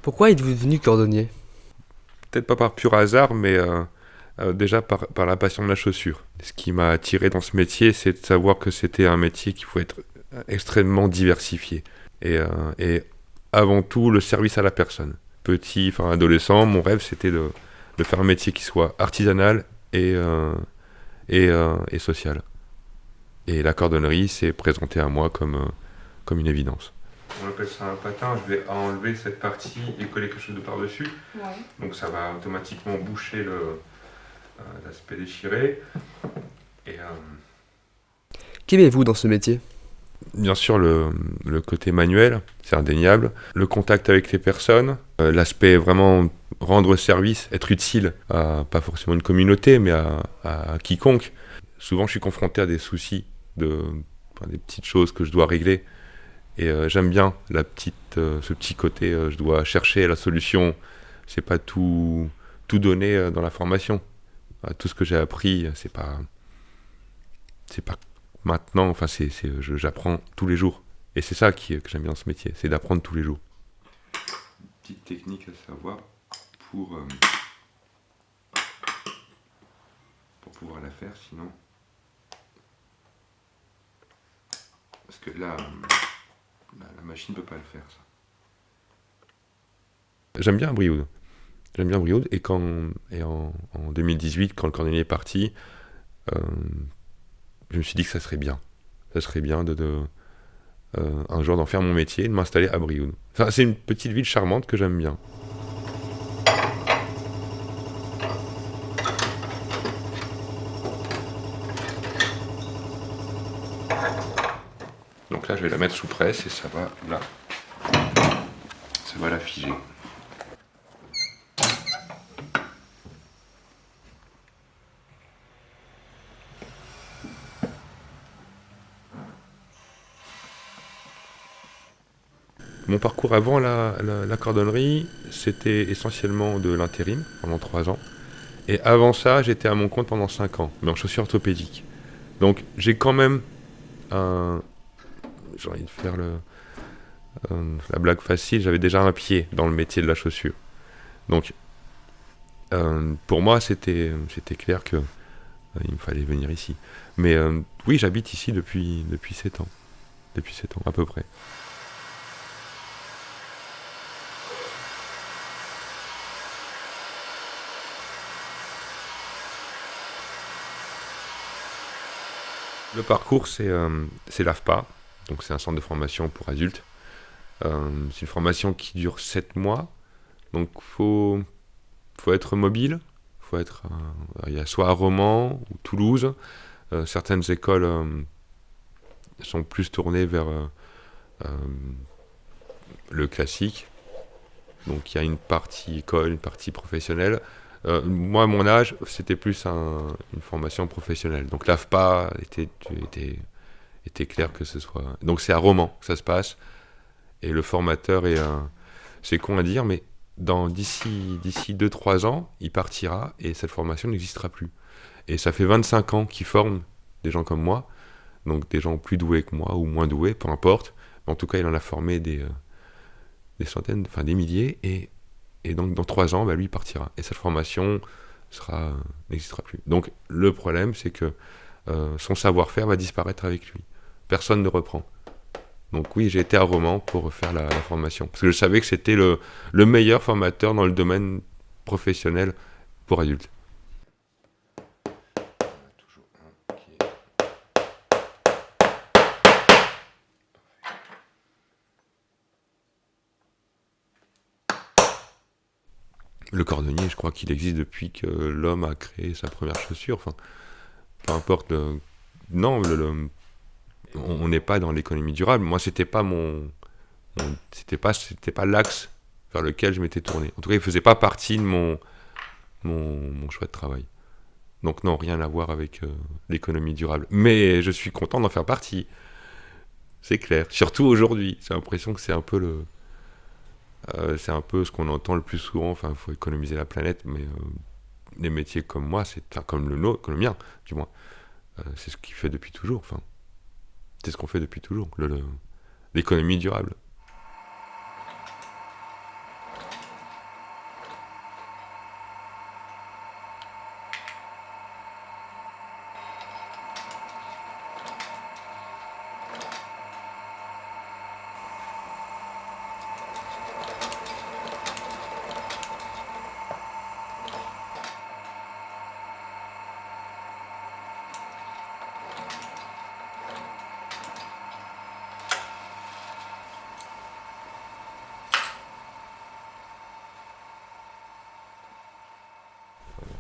Pourquoi êtes-vous devenu cordonnier? Peut-être pas par pur hasard, mais déjà par la passion de la chaussure. Ce qui m'a attiré dans ce métier, c'est de savoir que c'était un métier qui pouvait être extrêmement diversifié. Et avant tout, le service à la personne. Petit, enfin adolescent, mon rêve, c'était de faire un métier qui soit artisanal et social. Et la cordonnerie s'est présentée à moi comme une évidence. On appelle ça un patin, je vais enlever cette partie et coller quelque chose de par-dessus. Ouais. Donc ça va automatiquement boucher l'aspect déchiré. Et, Qu'aimez-vous dans ce métier? bien sûr, le côté manuel, c'est indéniable. Le contact avec les personnes, l'aspect vraiment rendre service, être utile à pas forcément une communauté, mais à quiconque. Souvent, je suis confronté à des soucis, des petites choses que je dois régler. Et j'aime bien ce petit côté, je dois chercher la solution. C'est pas tout donner dans la formation. Tout ce que j'ai appris, c'est pas maintenant. Enfin, j'apprends tous les jours. Et c'est ça que j'aime bien dans ce métier, c'est d'apprendre tous les jours. Petite technique à savoir pour pouvoir la faire, sinon. Parce que là. La machine ne peut pas le faire, ça. J'aime bien Brioude. Et en 2018, quand le cordonnier est parti, je me suis dit que ça serait bien. Ça serait bien un jour d'en faire mon métier et de m'installer à Brioude. Enfin, c'est une petite ville charmante que j'aime bien. Donc là, je vais la mettre sous presse et ça va là. Ça va la figer. Mon parcours avant la cordonnerie, c'était essentiellement de l'intérim pendant 3 ans. Et avant ça, j'étais à mon compte pendant 5 ans, mais en chaussures orthopédiques. Donc j'ai quand même j'ai envie de faire la blague facile, j'avais déjà un pied dans le métier de la chaussure. Donc pour moi, c'était clair que il me fallait venir ici. Mais oui, j'habite ici depuis 7 ans. Depuis 7 ans, à peu près. Le parcours, c'est l'AFPA, donc c'est un centre de formation pour adultes. C'est une formation qui dure 7 mois, donc faut être mobile. Il y a soit à Romans ou Toulouse. Certaines écoles sont plus tournées vers le classique. Donc il y a une partie école, une partie professionnelle. Moi, à mon âge, c'était plus une formation professionnelle. Donc l'AFPA était clair que ce soit. Donc c'est à Romans que ça se passe. Et le formateur c'est con à dire, mais d'ici 2-3 ans, il partira et cette formation n'existera plus. Et ça fait 25 ans qu'il forme des gens comme moi, donc des gens plus doués que moi ou moins doués, peu importe. En tout cas, il en a formé des centaines, enfin des milliers, et donc dans 3 ans, lui, il partira. Et cette formation n'existera plus. Donc le problème, c'est que son savoir-faire va disparaître avec lui. Personne ne reprend. Donc oui, j'ai été à Romans pour faire la formation. Parce que je savais que c'était le meilleur formateur dans le domaine professionnel pour adultes. Le cordonnier, je crois qu'il existe depuis que l'homme a créé sa première chaussure. Enfin, peu importe. Non, on n'est pas dans l'économie durable. Moi, c'était pas c'était pas l'axe vers lequel je m'étais tourné. En tout cas, il faisait pas partie de mon choix de travail. Donc non, rien à voir avec l'économie durable. Mais je suis content d'en faire partie. C'est clair. Surtout aujourd'hui. J'ai l'impression que c'est un peu c'est un peu ce qu'on entend le plus souvent. Enfin, il faut économiser la planète, mais les métiers comme moi, comme le nôtre, comme le mien, du moins, c'est ce qu'il fait depuis toujours. Enfin, c'est ce qu'on fait depuis toujours. L'économie durable.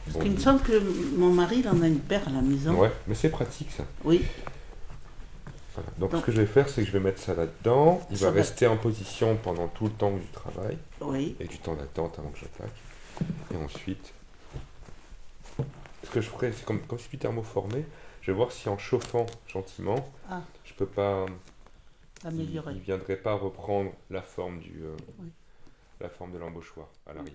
Parce qu'il me semble que mon mari, il en a une paire à la maison. Ouais, mais c'est pratique ça. Oui. Voilà. Donc, Donc- ce que je vais faire, c'est que je vais mettre ça là-dedans. Il Ça va va. rester en position pendant tout le temps du travail Oui. et du temps d'attente avant que j'attaque. Et ensuite, ce que je ferai, c'est comme c'est du thermoformé. Je vais voir si en chauffant gentiment, Ah. je peux pas. Il Améliorer. ne viendrait pas reprendre la forme Oui. la forme de l'embauchoir à l'arrière.